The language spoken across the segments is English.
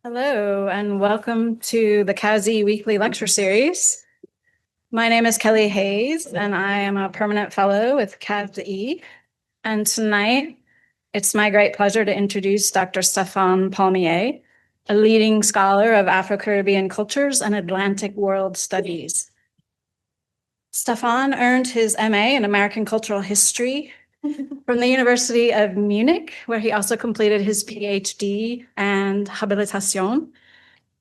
Hello, and welcome to the CAS-E weekly lecture series. My name is Kelly Hayes, and I am a permanent fellow with CAS-E. And tonight, it's my great pleasure to introduce Dr. Stephan Palmié, a leading scholar of Afro-Caribbean cultures and Atlantic world studies. Stephan earned his MA in American Cultural History from the University of Munich, where he also completed his PhD and habilitation.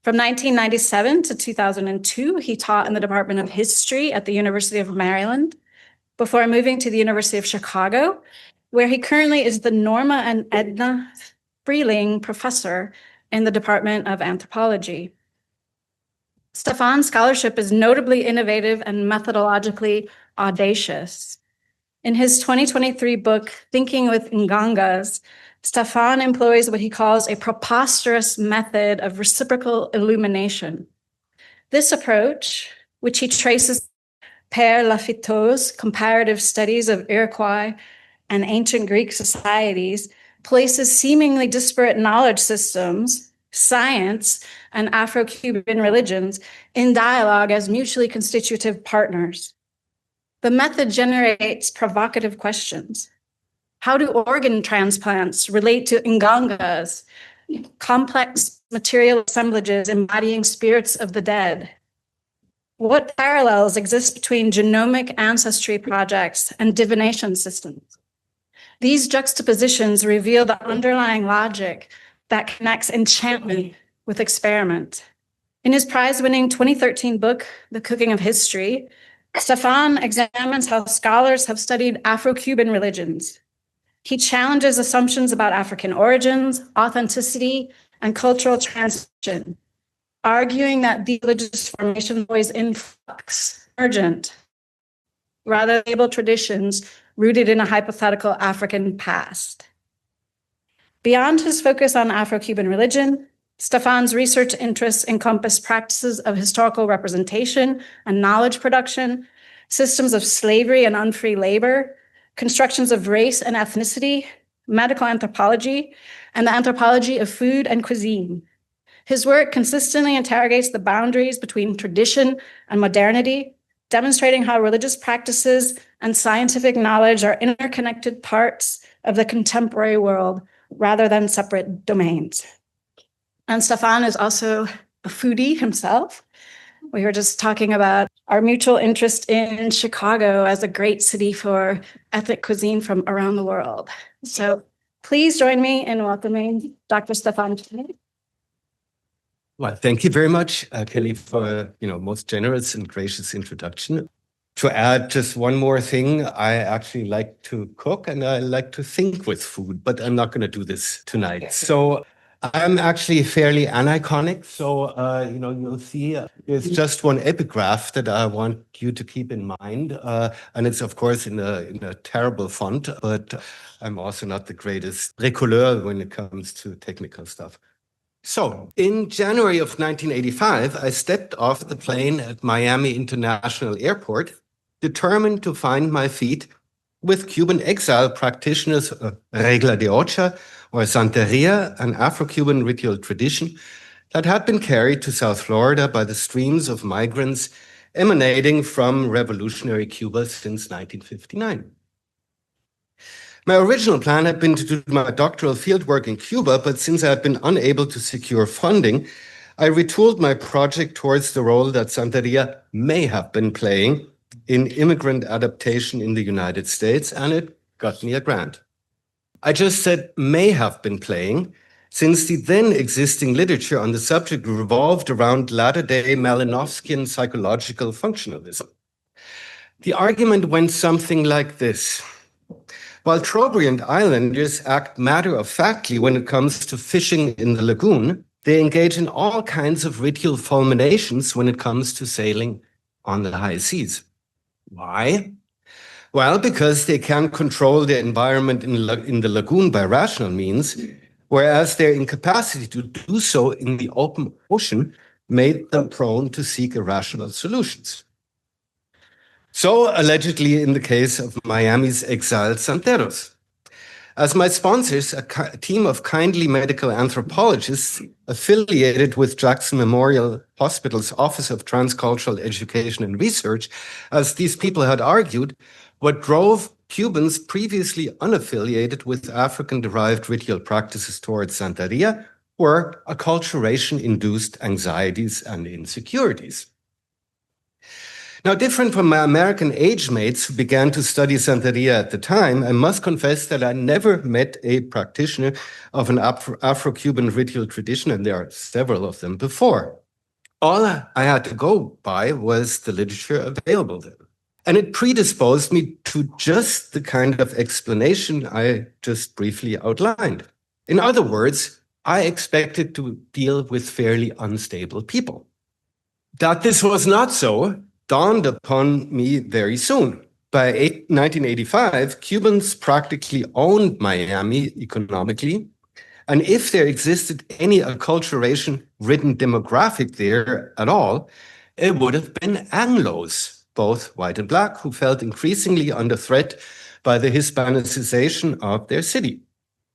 From 1997 to 2002, he taught in the Department of History at the University of Maryland before moving to the University of Chicago, where he currently is the Norma and Edna Freeling Professor in the Department of Anthropology. Stephan's scholarship is notably innovative and methodologically audacious. In his 2023 book, Thinking with Ngangas, Stephan employs what he calls a preposterous method of reciprocal illumination. This approach, which he traces Père Lafitteau's comparative studies of Iroquois and ancient Greek societies, places seemingly disparate knowledge systems, science, and Afro-Cuban religions in dialogue as mutually constitutive partners. The method generates provocative questions. How do organ transplants relate to ngangas, complex material assemblages embodying spirits of the dead? What parallels exist between genomic ancestry projects and divination systems? These juxtapositions reveal the underlying logic that connects enchantment with experiment. In his prize-winning 2013 book, The Cooking of History, Stephan examines how scholars have studied Afro-Cuban religions. He challenges assumptions about African origins, authenticity, and cultural transmission, arguing that the religious formation is always in flux, urgent, rather than stable traditions rooted in a hypothetical African past. Beyond his focus on Afro-Cuban religion, Stephan's research interests encompass practices of historical representation and knowledge production, systems of slavery and unfree labor, constructions of race and ethnicity, medical anthropology, and the anthropology of food and cuisine. His work consistently interrogates the boundaries between tradition and modernity, demonstrating how religious practices and scientific knowledge are interconnected parts of the contemporary world rather than separate domains. And Stephan is also a foodie himself. We were just talking about our mutual interest in Chicago as a great city for ethnic cuisine from around the world. So please join me in welcoming Dr. Stephan. Well, thank you very much, Kelly, for most generous and gracious introduction. To add just one more thing, I actually like to cook and I like to think with food, but I'm not going to do this tonight. So I'm actually fairly aniconic. So, you'll see there's just one epigraph that I want you to keep in mind. And it's, of course, in a terrible font, but I'm also not the greatest bricoleur when it comes to technical stuff. So, in January of 1985, I stepped off the plane at Miami International Airport, determined to find my feet with Cuban exile practitioners of Regla de Ocha, or Santeria, an Afro-Cuban ritual tradition that had been carried to South Florida by the streams of migrants emanating from revolutionary Cuba since 1959. My original plan had been to do my doctoral fieldwork in Cuba, but since I had been unable to secure funding, I retooled my project towards the role that Santeria may have been playing in immigrant adaptation in the United States, and it got me a grant. I just said may have been playing, since the then existing literature on the subject revolved around latter-day Malinowskian psychological functionalism. The argument went something like this. While Trobriand islanders act matter-of-factly when it comes to fishing in the lagoon, they engage in all kinds of ritual fulminations when it comes to sailing on the high seas. Why? Well, because they can control their environment in the lagoon by rational means, whereas their incapacity to do so in the open ocean made them prone to seek irrational solutions. So, allegedly in the case of Miami's exiled Santeros. As my sponsors, a team of kindly medical anthropologists affiliated with Jackson Memorial Hospital's Office of Transcultural Education and Research, as these people had argued, what drove Cubans previously unaffiliated with African-derived ritual practices towards Santeria were acculturation-induced anxieties and insecurities. Now, different from my American age mates who began to study Santeria at the time, I must confess that I never met a practitioner of an Afro-Cuban ritual tradition, and there are several of them before. All I had to go by was the literature available then. And it predisposed me to just the kind of explanation I just briefly outlined. In other words, I expected to deal with fairly unstable people. That this was not so dawned upon me very soon. By 1985, Cubans practically owned Miami economically, and if there existed any acculturation-ridden demographic there at all, it would have been Anglos, both white and black, who felt increasingly under threat by the Hispanicization of their city.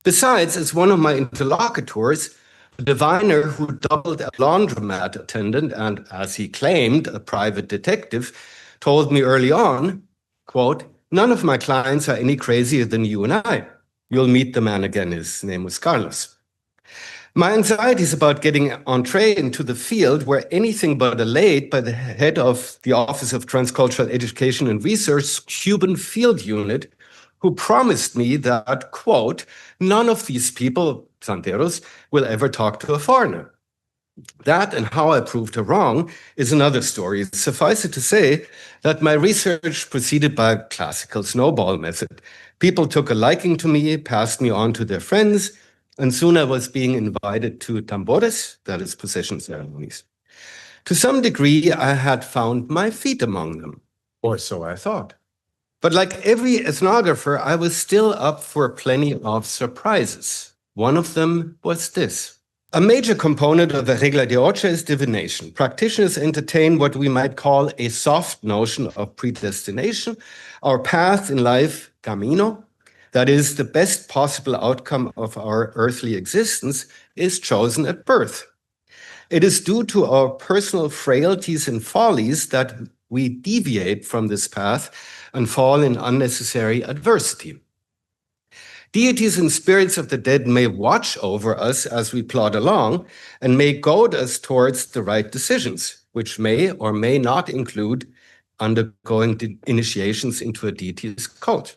Besides, as one of my interlocutors, a diviner who doubled a laundromat attendant and, as he claimed, a private detective, told me early on, quote, "None of my clients are any crazier than you and I. You'll meet the man again." His name was Carlos. My anxieties about getting entree into the field were anything but allayed by the head of the Office of Transcultural Education and Research Cuban field unit, who promised me that, quote, "None of these people, Santeros, will ever talk to a foreigner." That and how I proved her wrong is another story. Suffice it to say that my research proceeded by a classical snowball method. People took a liking to me, passed me on to their friends, and soon I was being invited to tambores, that is possession ceremonies. To some degree, I had found my feet among them, or so I thought. But like every ethnographer, I was still up for plenty of surprises. One of them was this. A major component of the regla de ocho is divination. Practitioners entertain what we might call a soft notion of predestination, our path in life, camino, that is, the best possible outcome of our earthly existence, is chosen at birth. It is due to our personal frailties and follies that we deviate from this path and fall in unnecessary adversity. Deities and spirits of the dead may watch over us as we plod along and may goad us towards the right decisions, which may or may not include undergoing initiations into a deity's cult.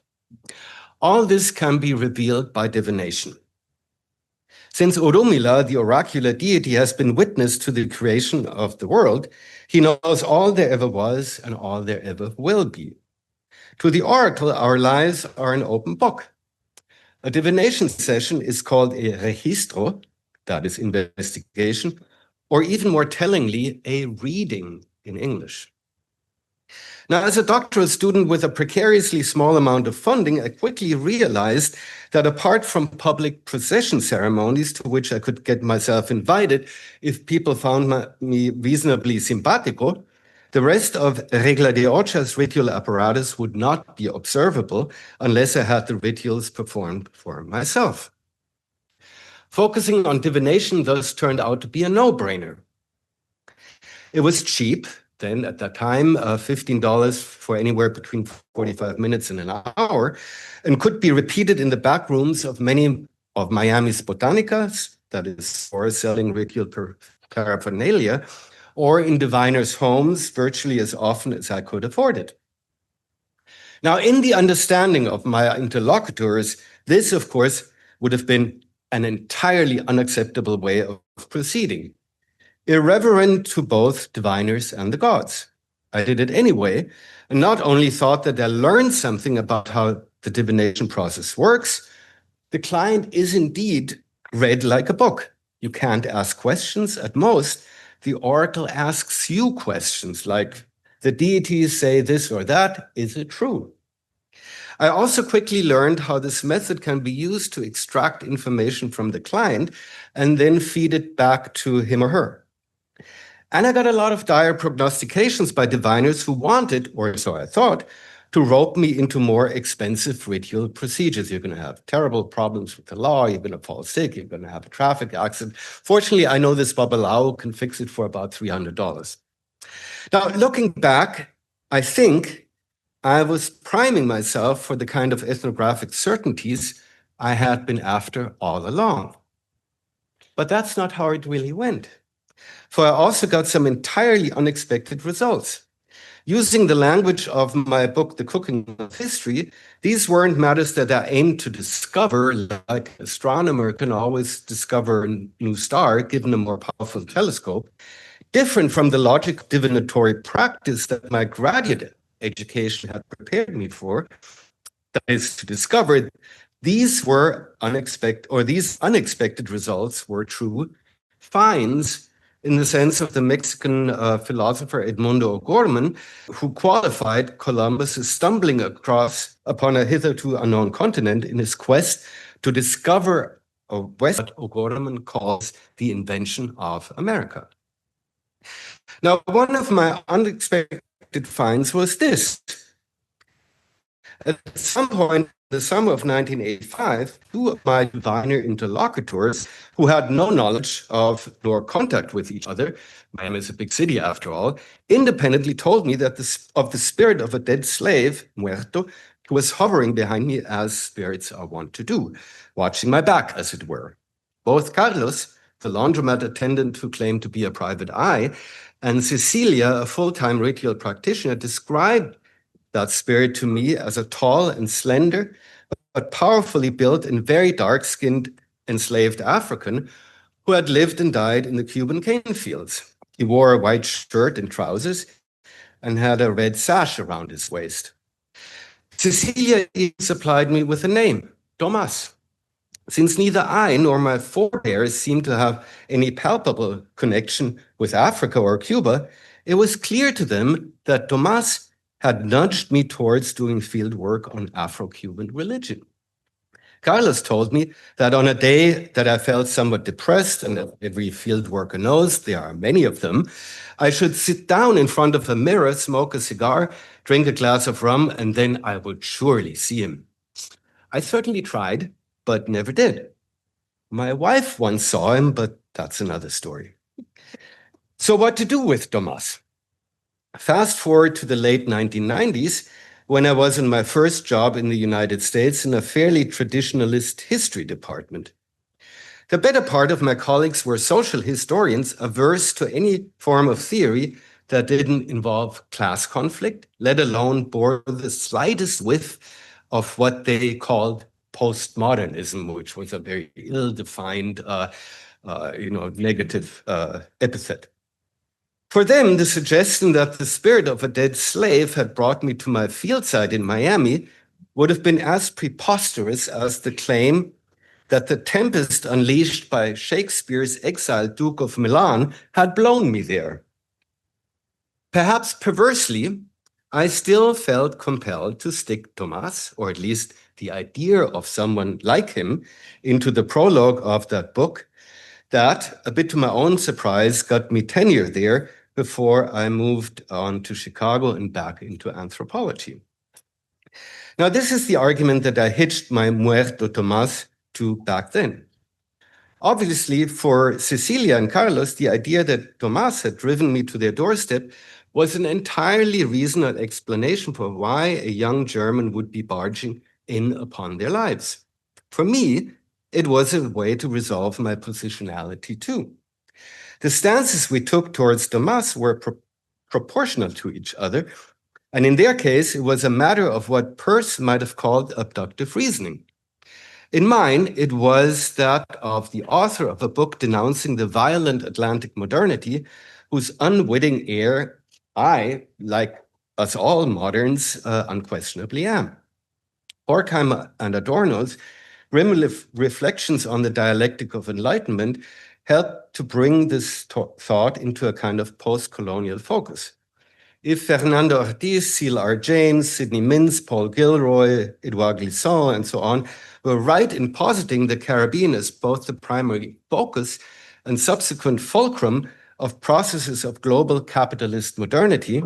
All this can be revealed by divination. Since Orunmila, the oracular deity, has been witness to the creation of the world, he knows all there ever was and all there ever will be. To the oracle, our lives are an open book. A divination session is called a registro, that is investigation, or even more tellingly, a reading in English. Now, as a doctoral student with a precariously small amount of funding, I quickly realized that apart from public procession ceremonies to which I could get myself invited if people found me reasonably simpatico, the rest of Regla de Ocho's ritual apparatus would not be observable unless I had the rituals performed for myself. Focusing on divination thus turned out to be a no-brainer. It was cheap, then at that time, $15 for anywhere between 45 minutes and an hour, and could be repeated in the back rooms of many of Miami's botanicas, that is, for selling ritual paraphernalia, or in diviners' homes virtually as often as I could afford it. Now, in the understanding of my interlocutors, this, of course, would have been an entirely unacceptable way of proceeding, irreverent to both diviners and the gods. I did it anyway, and not only thought that I learned something about how the divination process works, the client is indeed read like a book. You can't ask questions. At most, the oracle asks you questions like, the deities say this or that, is it true? I also quickly learned how this method can be used to extract information from the client and then feed it back to him or her. And I got a lot of dire prognostications by diviners who wanted, or so I thought, to rope me into more expensive ritual procedures. You're going to have terrible problems with the law. You're going to fall sick. You're going to have a traffic accident. Fortunately, I know this Babalao can fix it for about $300. Now, looking back, I think I was priming myself for the kind of ethnographic certainties I had been after all along. But that's not how it really went. For I also got some entirely unexpected results. Using the language of my book, The Cooking of History, these weren't matters that I aimed to discover, like an astronomer can always discover a new star given a more powerful telescope, different from the logic divinatory practice that my graduate education had prepared me for, that is to discover these were unexpected, or these unexpected results were true finds in the sense of the Mexican philosopher Edmundo O'Gorman, who qualified Columbus as stumbling upon a hitherto unknown continent in his quest to discover a West, what O'Gorman calls the invention of America. Now, one of my unexpected finds was this. At some point in the summer of 1985, two of my diviner interlocutors, who had no knowledge of nor contact with each other, Miami is a big city after all, independently told me that of the spirit of a dead slave, muerto, who was hovering behind me as spirits are wont to do, watching my back, as it were. Both Carlos, the laundromat attendant who claimed to be a private eye, and Cecilia, a full-time ritual practitioner, described that spirit to me as a tall and slender, but powerfully built and very dark-skinned enslaved African who had lived and died in the Cuban cane fields. He wore a white shirt and trousers and had a red sash around his waist. Cecilia supplied me with a name, Tomás. Since neither I nor my forebears seemed to have any palpable connection with Africa or Cuba, it was clear to them that Tomás had nudged me towards doing field work on Afro-Cuban religion. Carlos told me that on a day that I felt somewhat depressed, and every field worker knows there are many of them, I should sit down in front of a mirror, smoke a cigar, drink a glass of rum, and then I would surely see him. I certainly tried, but never did. My wife once saw him, but that's another story. So what to do with Tomás? Fast forward to the late 1990s, when I was in my first job in the United States in a fairly traditionalist history department. The better part of my colleagues were social historians averse to any form of theory that didn't involve class conflict, let alone bore the slightest whiff of what they called postmodernism, which was a very ill-defined, negative epithet. For them, the suggestion that the spirit of a dead slave had brought me to my field site in Miami would have been as preposterous as the claim that the tempest unleashed by Shakespeare's exiled Duke of Milan had blown me there. Perhaps perversely, I still felt compelled to stick Tomás, or at least the idea of someone like him, into the prologue of that book that, a bit to my own surprise, got me tenure there before I moved on to Chicago and back into anthropology. Now, this is the argument that I hitched my Muerto Tomás to back then. Obviously, for Cecilia and Carlos, the idea that Tomás had driven me to their doorstep was an entirely reasonable explanation for why a young German would be barging in upon their lives. For me, it was a way to resolve my positionality too. The stances we took towards Tomás were proportional to each other, and in their case, it was a matter of what Peirce might have called abductive reasoning. In mine, it was that of the author of a book denouncing the violent Atlantic modernity, whose unwitting heir I, like us all moderns, unquestionably am. Horkheimer and Adorno's grim reflections on the dialectic of enlightenment helped to bring this thought into a kind of post-colonial focus. If Fernando Ortiz, Cecil R. James, Sidney Mintz, Paul Gilroy, Edouard Glissant, and so on were right in positing the Caribbean as both the primary focus and subsequent fulcrum of processes of global capitalist modernity,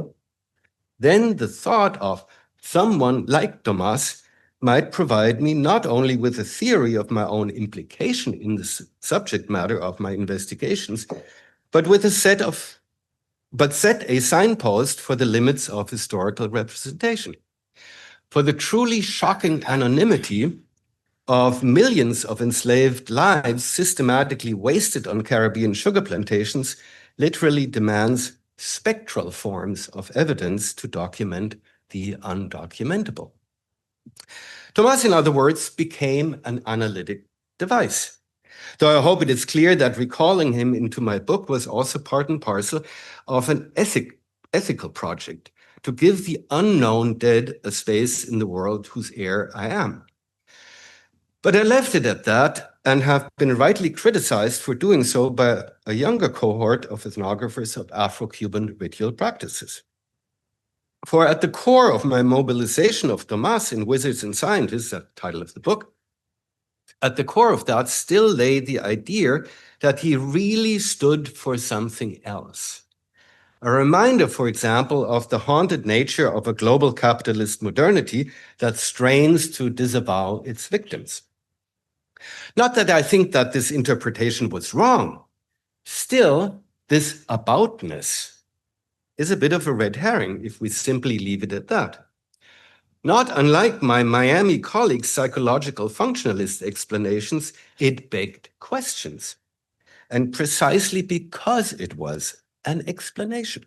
then the thought of someone like Tomás might provide me not only with a theory of my own implication in the subject matter of my investigations, but set a signpost for the limits of historical representation. For the truly shocking anonymity of millions of enslaved lives systematically wasted on Caribbean sugar plantations literally demands spectral forms of evidence to document the undocumentable. Tomás, in other words, became an analytic device. Though I hope it is clear that recalling him into my book was also part and parcel of an ethical project to give the unknown dead a space in the world whose heir I am. But I left it at that and have been rightly criticized for doing so by a younger cohort of ethnographers of Afro-Cuban ritual practices. For at the core of my mobilization of Tomás in Wizards and Scientists, that title of the book, at the core of that still lay the idea that he really stood for something else. A reminder, for example, of the haunted nature of a global capitalist modernity that strains to disavow its victims. Not that I think that this interpretation was wrong. Still, this aboutness is a bit of a red herring if we simply leave it at that. Not unlike my Miami colleagues' psychological functionalist explanations, it begged questions. And precisely because it was an explanation.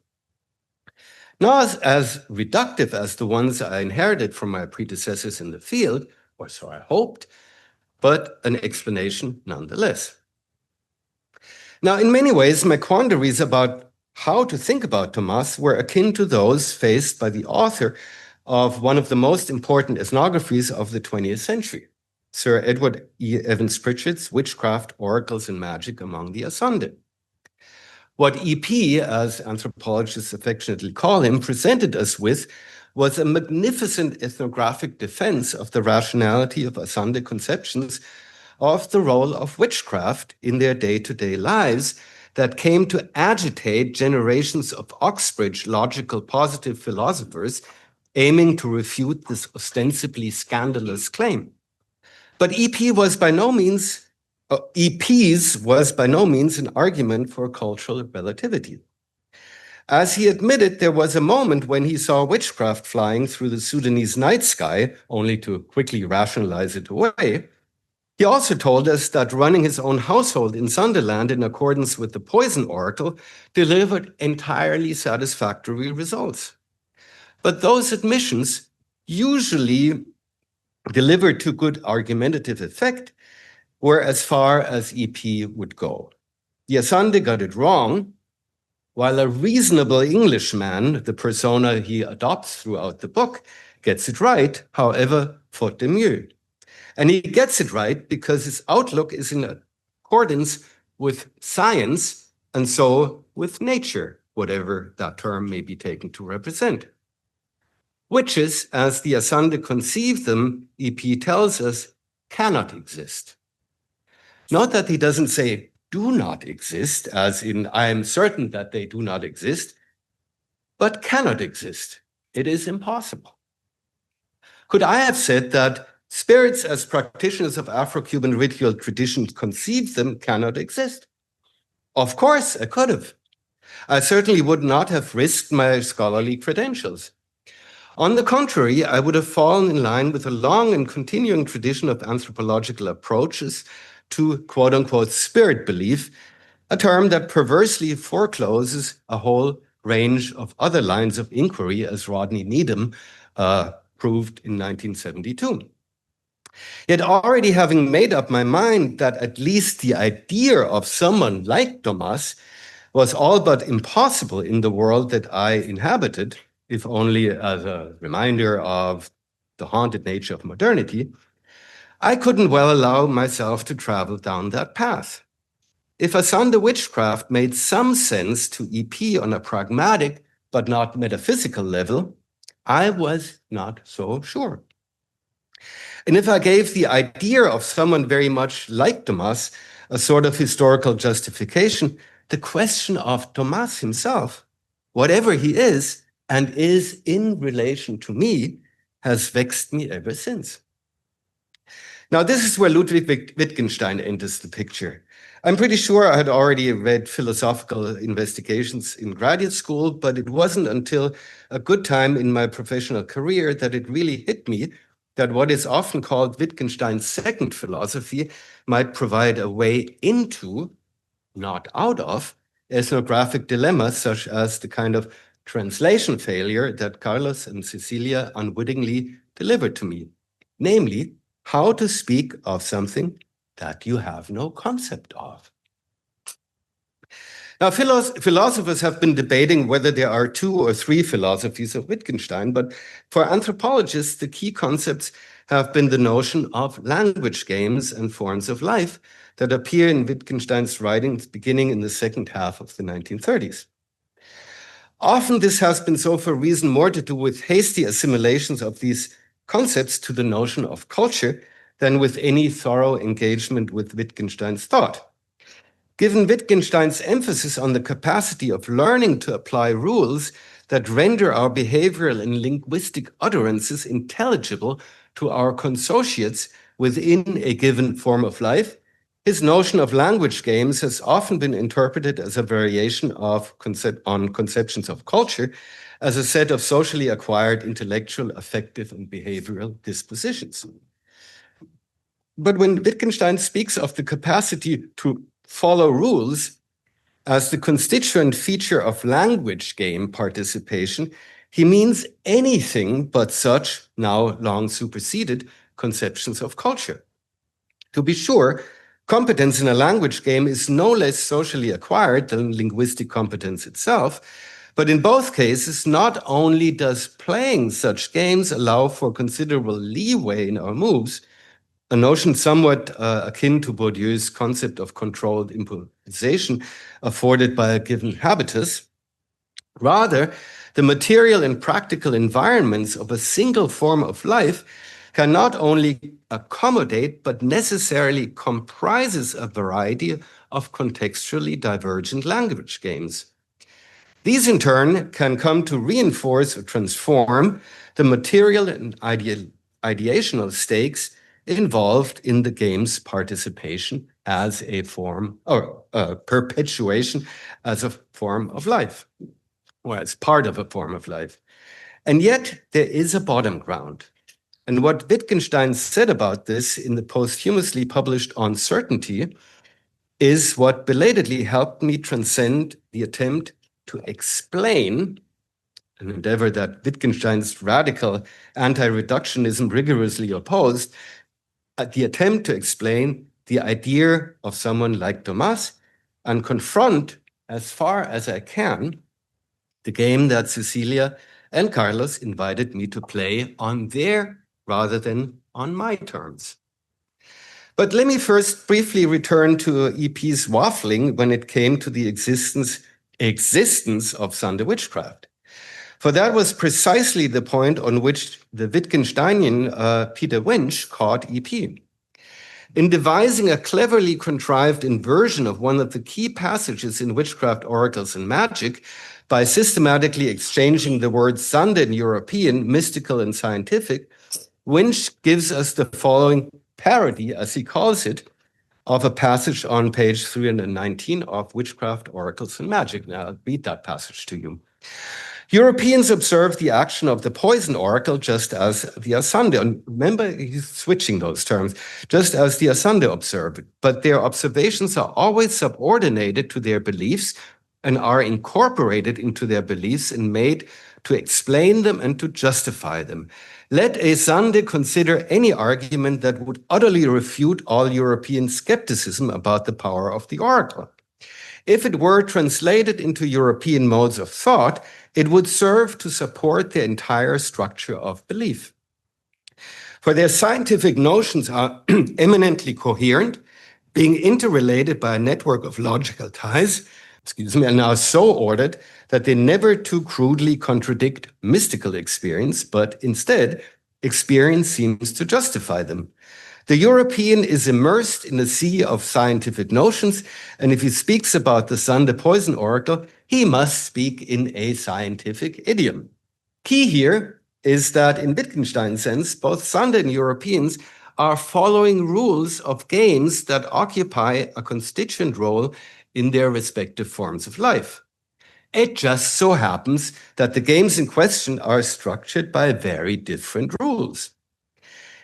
Not as reductive as the ones I inherited from my predecessors in the field, or so I hoped, but an explanation nonetheless. Now, in many ways, my quandaries about how to think about Tomás were akin to those faced by the author of one of the most important ethnographies of the 20th century, Sir Edward E. Evans Pritchard's Witchcraft, Oracles, and Magic Among the Asande. What EP, as anthropologists affectionately call him, presented us with was a magnificent ethnographic defense of the rationality of Asande conceptions of the role of witchcraft in their day-to-day lives that came to agitate generations of Oxbridge logical positive philosophers aiming to refute this ostensibly scandalous claim. But EP's was by no means an argument for cultural relativity. As he admitted, there was a moment when he saw witchcraft flying through the Sudanese night sky, only to quickly rationalize it away. He also told us that running his own household in Sunderland in accordance with the poison oracle delivered entirely satisfactory results. But those admissions, usually delivered to good argumentative effect, were as far as EP would go. The Asande got it wrong, while a reasonable Englishman, the persona he adopts throughout the book, gets it right, however, faute de mieux. And he gets it right because his outlook is in accordance with science and so with nature, whatever that term may be taken to represent. Witches, as the Asande conceived them, EP tells us, cannot exist. Not that he doesn't say do not exist, as in I am certain that they do not exist, but cannot exist. It is impossible. Could I have said that spirits, as practitioners of Afro-Cuban ritual tradition conceive them, cannot exist? Of course, I could have. I certainly would not have risked my scholarly credentials. On the contrary, I would have fallen in line with a long and continuing tradition of anthropological approaches to quote-unquote spirit belief, a term that perversely forecloses a whole range of other lines of inquiry, as Rodney Needham proved in 1972. Yet already having made up my mind that at least the idea of someone like Tomás was all but impossible in the world that I inhabited, if only as a reminder of the haunted nature of modernity, I couldn't well allow myself to travel down that path. If Asande witchcraft made some sense to EP on a pragmatic but not metaphysical level, I was not so sure. And if I gave the idea of someone very much like Tomás a sort of historical justification, the question of Tomás himself, whatever he is and is in relation to me, has vexed me ever since. Now, this is where Ludwig Wittgenstein enters the picture. I'm pretty sure I had already read philosophical investigations in graduate school, but it wasn't until a good time in my professional career that it really hit me that what is often called Wittgenstein's second philosophy might provide a way into, not out of, ethnographic dilemmas such as the kind of translation failure that Carlos and Cecilia unwittingly delivered to me, namely, how to speak of something that you have no concept of. Now, philosophers have been debating whether there are 2 or 3 philosophies of Wittgenstein, but for anthropologists, the key concepts have been the notion of language games and forms of life that appear in Wittgenstein's writings beginning in the second half of the 1930s. Often this has been so for a reason more to do with hasty assimilations of these concepts to the notion of culture than with any thorough engagement with Wittgenstein's thought. Given Wittgenstein's emphasis on the capacity of learning to apply rules that render our behavioral and linguistic utterances intelligible to our consociates within a given form of life, his notion of language games has often been interpreted as a variation on conceptions of culture as a set of socially acquired intellectual, affective, and behavioral dispositions. But when Wittgenstein speaks of the capacity to follow rules as the constituent feature of language game participation, he means anything but such now long superseded conceptions of culture. To be sure, competence in a language game is no less socially acquired than linguistic competence itself, but in both cases, not only does playing such games allow for considerable leeway in our moves, a notion somewhat akin to Bourdieu's concept of controlled improvisation afforded by a given habitus. Rather, the material and practical environments of a single form of life can not only accommodate, but necessarily comprises a variety of contextually divergent language games. These, in turn, can come to reinforce or transform the material and ideational stakes involved in the game's participation as a form, or perpetuation as a form of life, or as part of a form of life. And yet, there is a bottom ground. And what Wittgenstein said about this in the posthumously published On Certainty is what belatedly helped me transcend the attempt to explain, an endeavor that Wittgenstein's radical anti-reductionism rigorously opposed, the attempt to explain the idea of someone like Tomás and confront, as far as I can, the game that Cecilia and Carlos invited me to play on their rather than on my terms. But let me first briefly return to EP's waffling when it came to the existence of Sunday witchcraft. For that was precisely the point on which the Wittgensteinian Peter Winch caught EP. In devising a cleverly contrived inversion of one of the key passages in Witchcraft, Oracles, and Magic, by systematically exchanging the words Sunday in European, mystical, and scientific, Winch gives us the following parody, as he calls it, of a passage on page 319 of Witchcraft, Oracles, and Magic. Now, I'll read that passage to you. Europeans observe the action of the poison oracle just as the Asande. And remember, he's switching those terms, just as the Asande observe it. But their observations are always subordinated to their beliefs and are incorporated into their beliefs and made to explain them and to justify them. Let a Sande consider any argument that would utterly refute all European skepticism about the power of the oracle. If it were translated into European modes of thought, it would serve to support the entire structure of belief. For their scientific notions are eminently coherent, being interrelated by a network of logical ties, and are so ordered that they never too crudely contradict mystical experience, but instead, experience seems to justify them. The European is immersed in a sea of scientific notions, and if he speaks about the Sunday poison oracle, he must speak in a scientific idiom. Key here is that in Wittgenstein's sense, both Sander and Europeans are following rules of games that occupy a constituent role in their respective forms of life. It just so happens that the games in question are structured by very different rules.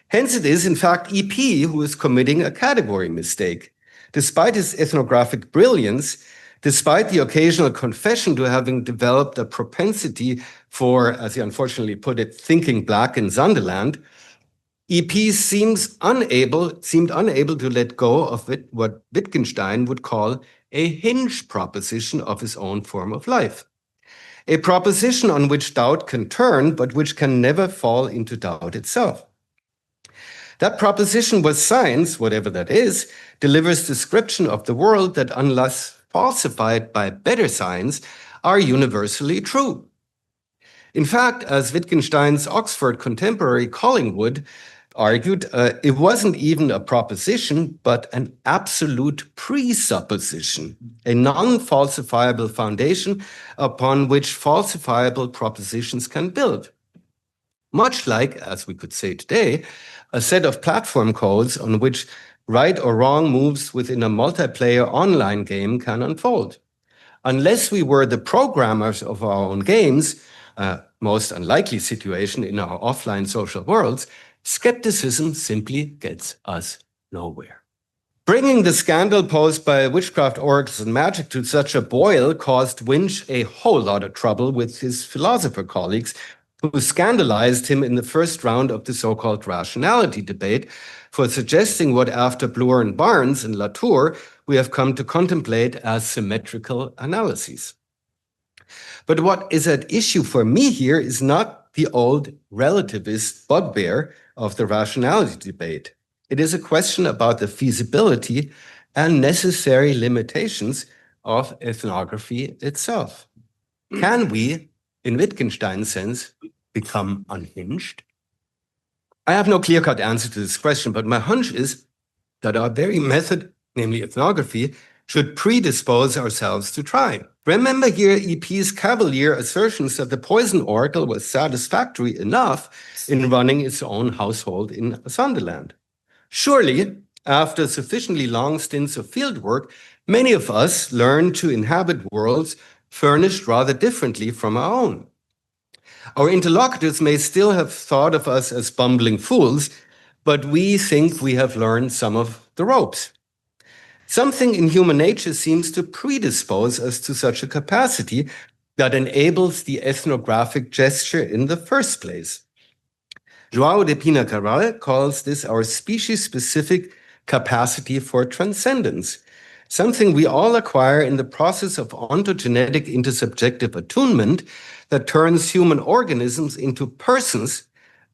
Hence it is, in fact, EP who is committing a category mistake. Despite his ethnographic brilliance, despite the occasional confession to having developed a propensity for, as he unfortunately put it, thinking black in Sunderland, EP seemed unable to let go of what Wittgenstein would call a hinge proposition of his own form of life. A proposition on which doubt can turn, but which can never fall into doubt itself. That proposition was science, whatever that is, delivers description of the world that, unless falsified by better science, are universally true. In fact, as Wittgenstein's Oxford contemporary Collingwood argued, it wasn't even a proposition, but an absolute presupposition, a non-falsifiable foundation upon which falsifiable propositions can build. Much like, as we could say today, a set of platform codes on which right or wrong moves within a multiplayer online game can unfold. Unless we were the programmers of our own games, most unlikely situation in our offline social worlds, skepticism simply gets us nowhere. Bringing the scandal posed by witchcraft, oracles, and magic to such a boil caused Winch a whole lot of trouble with his philosopher colleagues, who scandalized him in the first round of the so-called rationality debate for suggesting what, after Bloor and Barnes and Latour, we have come to contemplate as symmetrical analyses. But what is at issue for me here is not the old relativist bugbear of the rationality debate. It is a question about the feasibility and necessary limitations of ethnography itself. Can we, in Wittgenstein's sense, become unhinged? I have no clear-cut answer to this question, but my hunch is that our very method, namely ethnography, should predispose ourselves to try. Remember here EP's cavalier assertions that the poison oracle was satisfactory enough in running its own household in Sunderland. Surely, after sufficiently long stints of fieldwork, many of us learn to inhabit worlds furnished rather differently from our own. Our interlocutors may still have thought of us as bumbling fools, but we think we have learned some of the ropes. Something in human nature seems to predispose us to such a capacity that enables the ethnographic gesture in the first place. João de Pina-Carral calls this our species-specific capacity for transcendence, something we all acquire in the process of ontogenetic intersubjective attunement that turns human organisms into persons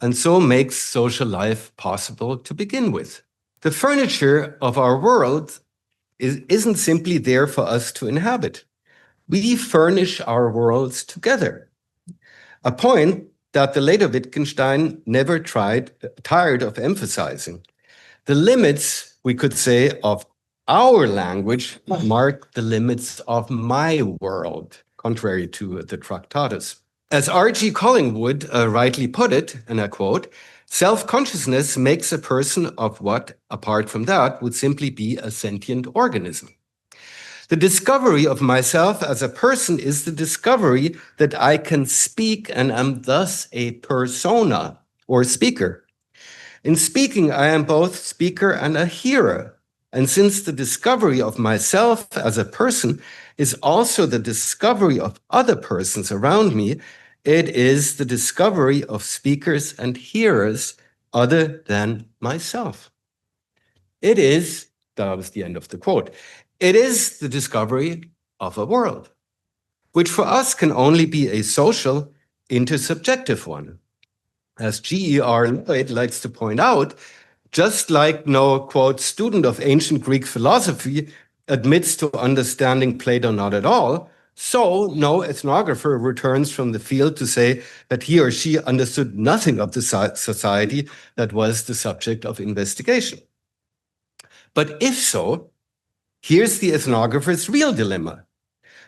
and so makes social life possible to begin with. The furniture of our world isn't simply there for us to inhabit. We furnish our worlds together. A point that the later Wittgenstein never tired of emphasizing. The limits, we could say, of our language mark the limits of my world, contrary to the Tractatus. As R.G. Collingwood rightly put it, and I quote, self-consciousness makes a person of what, apart from that, would simply be a sentient organism. The discovery of myself as a person is the discovery that I can speak and am thus a persona or speaker. In speaking, I am both speaker and a hearer. And since the discovery of myself as a person is also the discovery of other persons around me, it is the discovery of speakers and hearers other than myself. It is, that was the end of the quote, it is the discovery of a world, which for us can only be a social, intersubjective one. As G.E.R. Lloyd likes to point out, just like no, quote, student of ancient Greek philosophy admits to understanding Plato not at all, so no ethnographer returns from the field to say that he or she understood nothing of the society that was the subject of investigation. But if so, here's the ethnographer's real dilemma.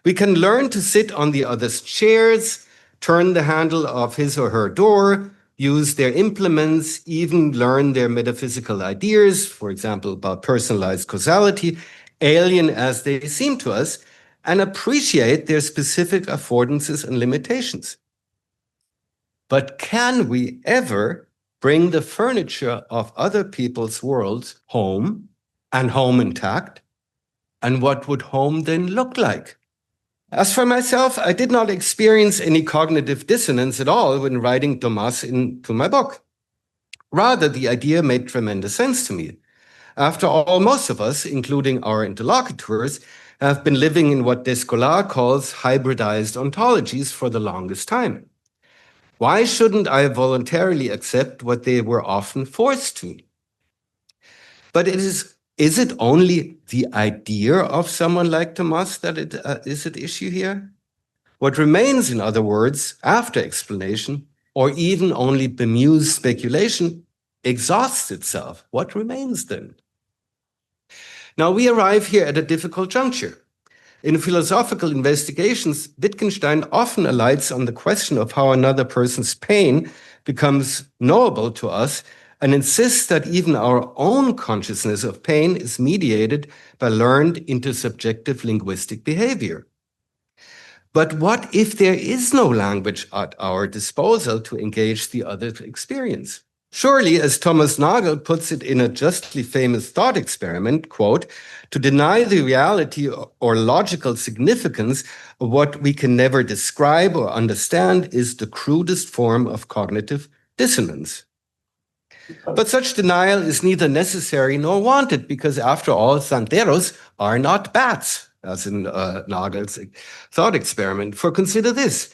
We can learn to sit on the other's chairs, turn the handle of his or her door, use their implements, even learn their metaphysical ideas, for example, about personalized causality, alien as they seem to us, and appreciate their specific affordances and limitations. But can we ever bring the furniture of other people's worlds home and home intact? And what would home then look like? As for myself, I did not experience any cognitive dissonance at all when writing Tomás into my book. Rather, the idea made tremendous sense to me. After all, most of us, including our interlocutors, have been living in what Descola calls hybridized ontologies for the longest time. Why shouldn't I voluntarily accept what they were often forced to? But is it only the idea of someone like Tomás that is at issue here? What remains, in other words, after explanation, or even only bemused speculation, exhausts itself. What remains then? Now we arrive here at a difficult juncture. In philosophical investigations, Wittgenstein often alights on the question of how another person's pain becomes knowable to us and insists that even our own consciousness of pain is mediated by learned intersubjective linguistic behavior. But what if there is no language at our disposal to engage the other's experience? Surely, as Thomas Nagel puts it in a justly famous thought experiment, quote, to deny the reality or logical significance of what we can never describe or understand is the crudest form of cognitive dissonance. But such denial is neither necessary nor wanted, because after all, Santeros are not bats, as in Nagel's thought experiment. For consider this,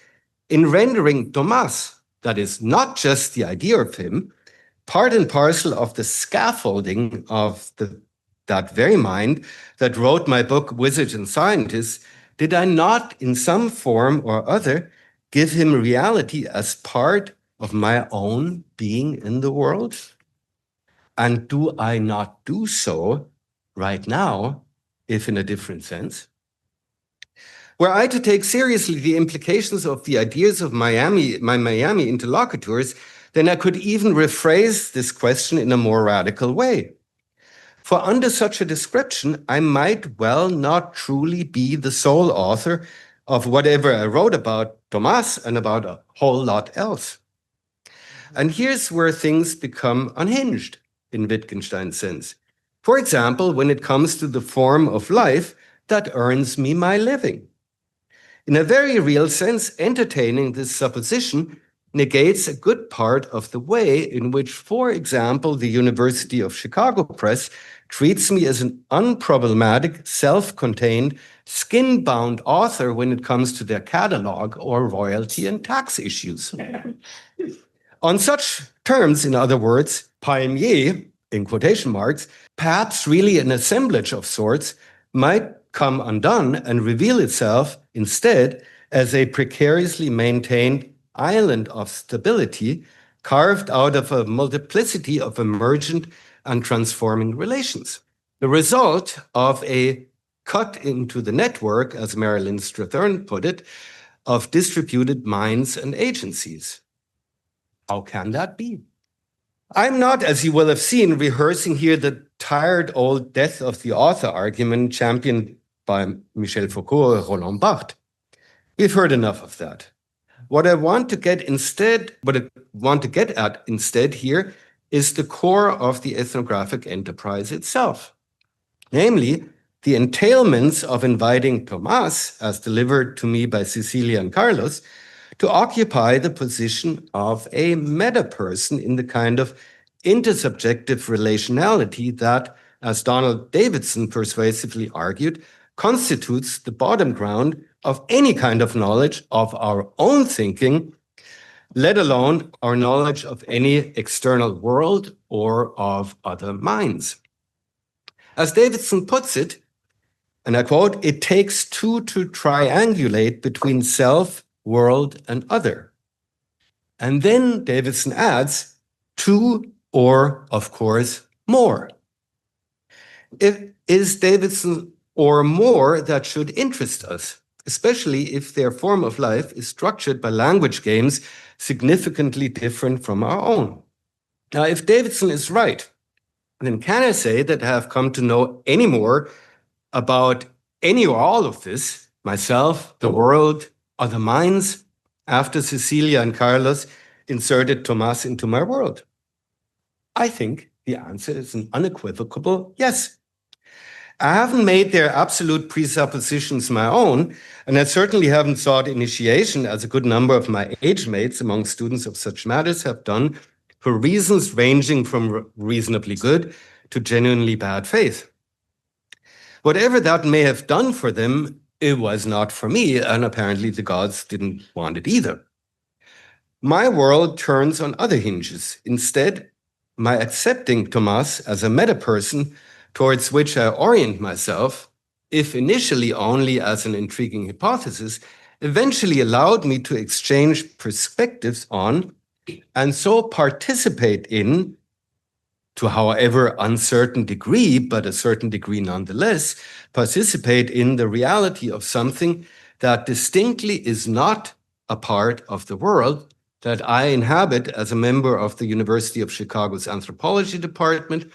in rendering Tomás, that is not just the idea of him, part and parcel of the scaffolding of that very mind that wrote my book, Wizards and Scientists, did I not, in some form or other, give him reality as part of my own being in the world? And do I not do so right now, if in a different sense? Were I to take seriously the implications of the ideas of my Miami interlocutors, then I could even rephrase this question in a more radical way. For under such a description, I might well not truly be the sole author of whatever I wrote about Tomás and about a whole lot else. And here's where things become unhinged in Wittgenstein's sense. For example, when it comes to the form of life that earns me my living. In a very real sense, entertaining this supposition negates a good part of the way in which, for example, the University of Chicago Press treats me as an unproblematic, self-contained, skin-bound author when it comes to their catalog or royalty and tax issues. On such terms, in other words, Palmié, in quotation marks, perhaps really an assemblage of sorts, might come undone and reveal itself instead as a precariously maintained island of stability carved out of a multiplicity of emergent and transforming relations. The result of a cut into the network, as Marilyn Strathern put it, of distributed minds and agencies. How can that be? I'm not, as you will have seen, rehearsing here the tired old death of the author argument championed by Michel Foucault or Roland Barthes. We've heard enough of that. What I want to get at instead here is the core of the ethnographic enterprise itself. Namely, the entailments of inviting Tomás, as delivered to me by Cecilia and Carlos, to occupy the position of a metaperson in the kind of intersubjective relationality that, as Donald Davidson persuasively argued, constitutes the bottom ground of any kind of knowledge of our own thinking, let alone our knowledge of any external world or of other minds. As Davidson puts it, and I quote, "It takes two to triangulate between self, world, and other." And then Davidson adds, two or, of course, more. It is Davidson or more that should interest us. especially if their form of life is structured by language games significantly different from our own. Now, if Davidson is right, then can I say that I have come to know any more about any or all of this, myself, the world, other minds, after Cecilia and Carlos inserted Tomás into my world? I think the answer is an unequivocal yes. I haven't made their absolute presuppositions my own, and I certainly haven't sought initiation, as a good number of my age mates among students of such matters have done, for reasons ranging from reasonably good to genuinely bad faith. Whatever that may have done for them, it was not for me, and apparently the gods didn't want it either. My world turns on other hinges. Instead, my accepting Tomás as a metaperson towards which I orient myself, if initially only as an intriguing hypothesis, eventually allowed me to exchange perspectives on and so participate in, to however uncertain degree, but a certain degree nonetheless, participate in the reality of something that distinctly is not a part of the world that I inhabit as a member of the University of Chicago's anthropology department,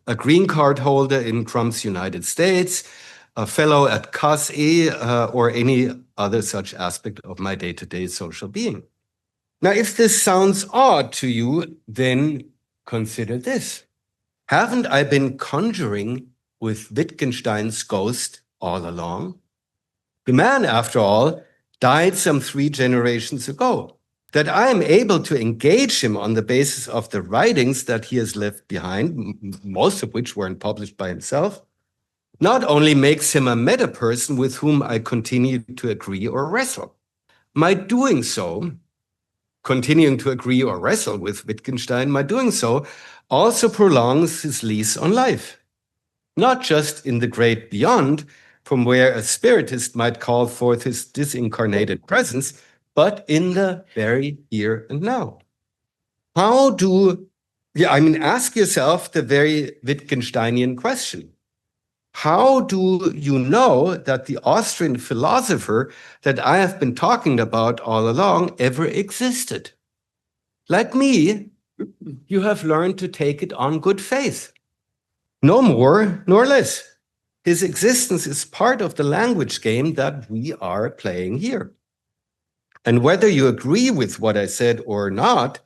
a green card holder in Trump's United States, a fellow at CAS-E, or any other such aspect of my day-to-day social being. Now, if this sounds odd to you, then consider this. Haven't I been conjuring with Wittgenstein's ghost all along? The man, after all, died some 3 generations ago. That I am able to engage him on the basis of the writings that he has left behind, most of which weren't published by himself, not only makes him a metaperson with whom I continue to agree or wrestle. My doing so, continuing to agree or wrestle with Wittgenstein, my doing so also prolongs his lease on life, not just in the great beyond, from where a spiritist might call forth his disincarnated presence, but in the very here and now. Ask yourself the very Wittgensteinian question. How do you know that the Austrian philosopher that I have been talking about all along ever existed? Like me, you have learned to take it on good faith. No more nor less. His existence is part of the language game that we are playing here. And whether you agree with what I said or not,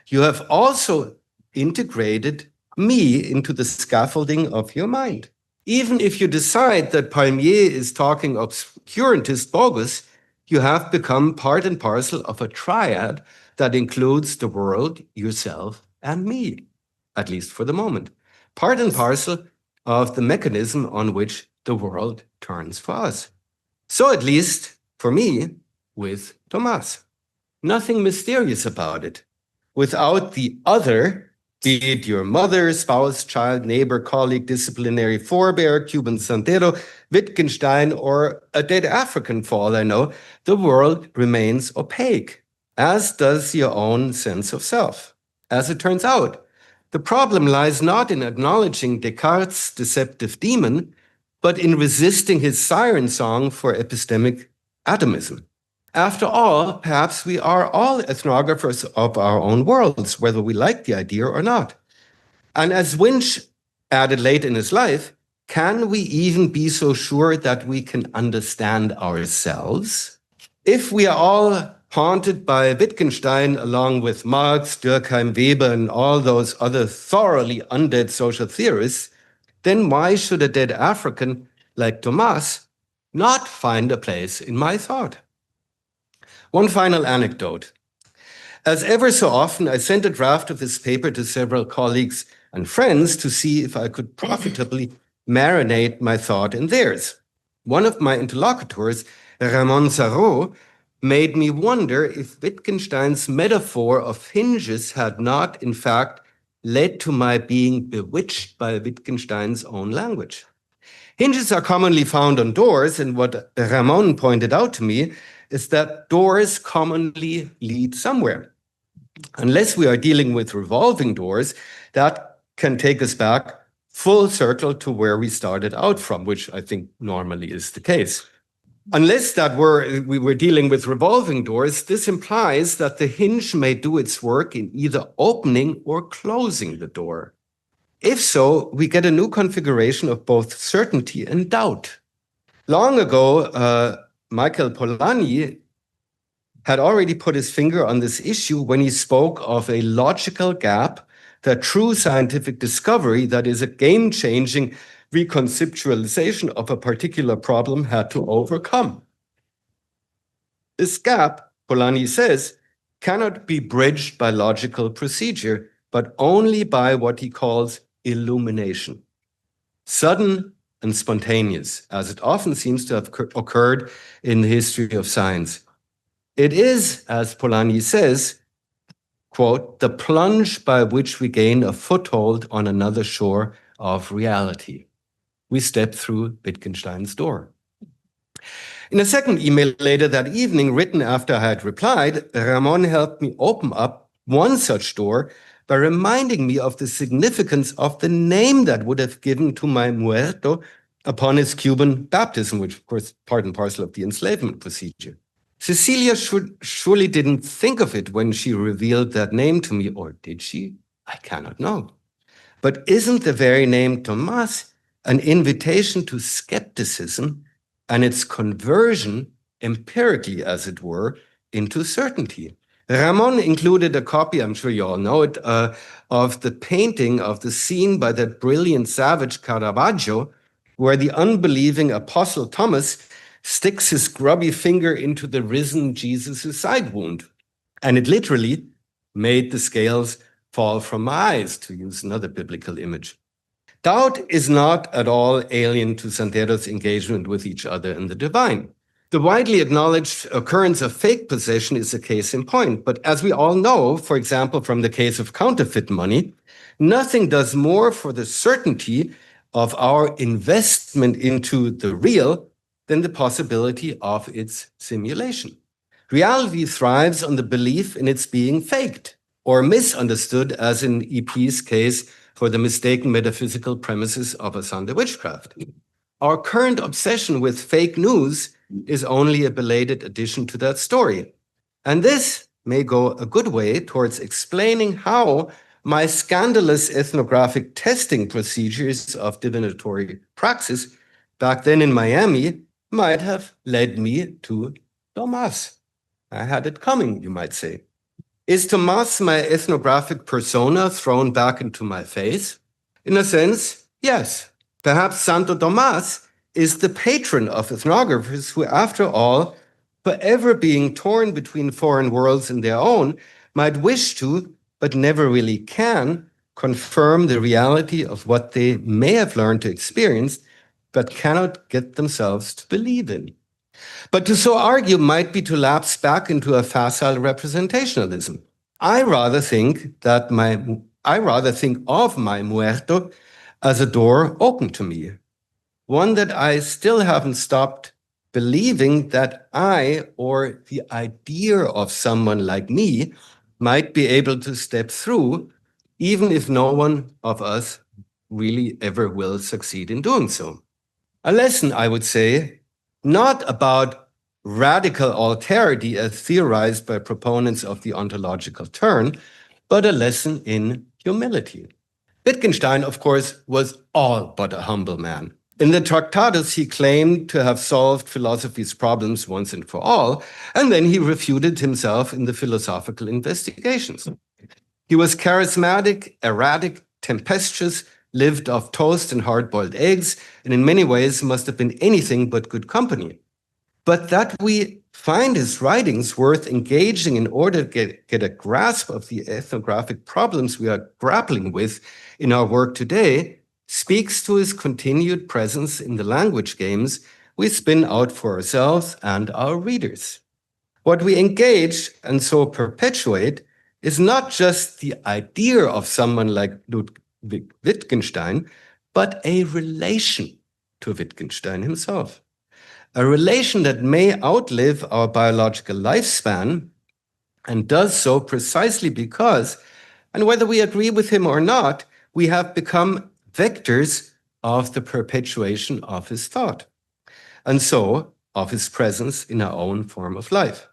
you have also integrated me into the scaffolding of your mind. Even if you decide that Palmié is talking obscurantist bogus, you have become part and parcel of a triad that includes the world, yourself, and me, at least for the moment. Part and parcel of the mechanism on which the world turns for us. So at least, for me, with Tomás. Nothing mysterious about it. Without the other, be it your mother, spouse, child, neighbor, colleague, disciplinary forebear, Cuban Santero, Wittgenstein, or a dead African for all I know, the world remains opaque, as does your own sense of self. As it turns out, the problem lies not in acknowledging Descartes' deceptive demon, but in resisting his siren song for epistemic atomism. After all, perhaps we are all ethnographers of our own worlds, whether we like the idea or not. And as Winch added late in his life, can we even be so sure that we can understand ourselves? If we are all haunted by Wittgenstein, along with Marx, Durkheim, Weber, and all those other thoroughly undead social theorists, then why should a dead African like Tomás not find a place in my thought? One final anecdote. As ever so often, I sent a draft of this paper to several colleagues and friends to see if I could profitably marinate my thought in theirs. One of my interlocutors, Ramon Sarro, made me wonder if Wittgenstein's metaphor of hinges had not, in fact, led to my being bewitched by Wittgenstein's own language. Hinges are commonly found on doors, and what Ramon pointed out to me is that doors commonly lead somewhere. Unless we are dealing with revolving doors, that can take us back full circle to where we started out from, which I think normally is the case. Unless we were dealing with revolving doors, this implies that the hinge may do its work in either opening or closing the door. If so, we get a new configuration of both certainty and doubt. Long ago, Michael Polanyi had already put his finger on this issue when he spoke of a logical gap that true scientific discovery, that is a game-changing reconceptualization of a particular problem, had to overcome. This gap, Polanyi says, cannot be bridged by logical procedure, but only by what he calls illumination. Sudden and spontaneous, as it often seems to have occurred in the history of science. It is, as Polanyi says, quote, the plunge by which we gain a foothold on another shore of reality. We step through Wittgenstein's door. In a second email later that evening, written after I had replied, Ramon helped me open up one such door by reminding me of the significance of the name that would have given to my muerto upon his Cuban baptism, which of course part and parcel of the enslavement procedure. Cecilia surely didn't think of it when she revealed that name to me, or did she? I cannot know. But isn't the very name Tomás an invitation to skepticism and its conversion, empirically as it were, into certainty? Ramon included a copy, I'm sure you all know it, of the painting of the scene by that brilliant savage Caravaggio, where the unbelieving apostle Thomas sticks his grubby finger into the risen Jesus' side wound. And it literally made the scales fall from my eyes, to use another biblical image. Doubt is not at all alien to Santeros' engagement with each other and the divine. The widely acknowledged occurrence of fake possession is a case in point. But as we all know, for example, from the case of counterfeit money, nothing does more for the certainty of our investment into the real than the possibility of its simulation. Reality thrives on the belief in its being faked or misunderstood, as in EP's case for the mistaken metaphysical premises of a Sunday witchcraft. Our current obsession with fake news is only a belated addition to that story. And this may go a good way towards explaining how my scandalous ethnographic testing procedures of divinatory praxis back then in Miami might have led me to Tomás. I had it coming, you might say. Is Tomás my ethnographic persona thrown back into my face? In a sense, yes. Perhaps Santo Tomás is the patron of ethnographers who, after all, forever being torn between foreign worlds and their own, might wish to, but never really can, confirm the reality of what they may have learned to experience, but cannot get themselves to believe in. But to so argue might be to lapse back into a facile representationalism. I rather think of my muerto as a door open to me, one that I still haven't stopped believing that I, or the idea of someone like me, might be able to step through, even if no one of us really ever will succeed in doing so. A lesson, I would say, not about radical alterity as theorized by proponents of the ontological turn, but a lesson in humility. Wittgenstein, of course, was all but a humble man. In the Tractatus, he claimed to have solved philosophy's problems once and for all, and then he refuted himself in the philosophical investigations. He was charismatic, erratic, tempestuous, lived off toast and hard-boiled eggs, and in many ways must have been anything but good company. But that we find his writings worth engaging in order to get a grasp of the ethnographic problems we are grappling with in our work today speaks to his continued presence in the language games we spin out for ourselves and our readers. What we engage and so perpetuate is not just the idea of someone like Ludwig Wittgenstein, but a relation to Wittgenstein himself. A relation that may outlive our biological lifespan and does so precisely because, and whether we agree with him or not, we have become vectors of the perpetuation of his thought. And so of his presence in our own form of life.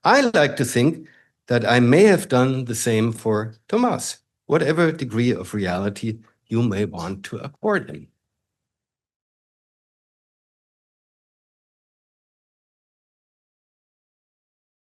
I like to think that I may have done the same for Tomás, whatever degree of reality you may want to accord him.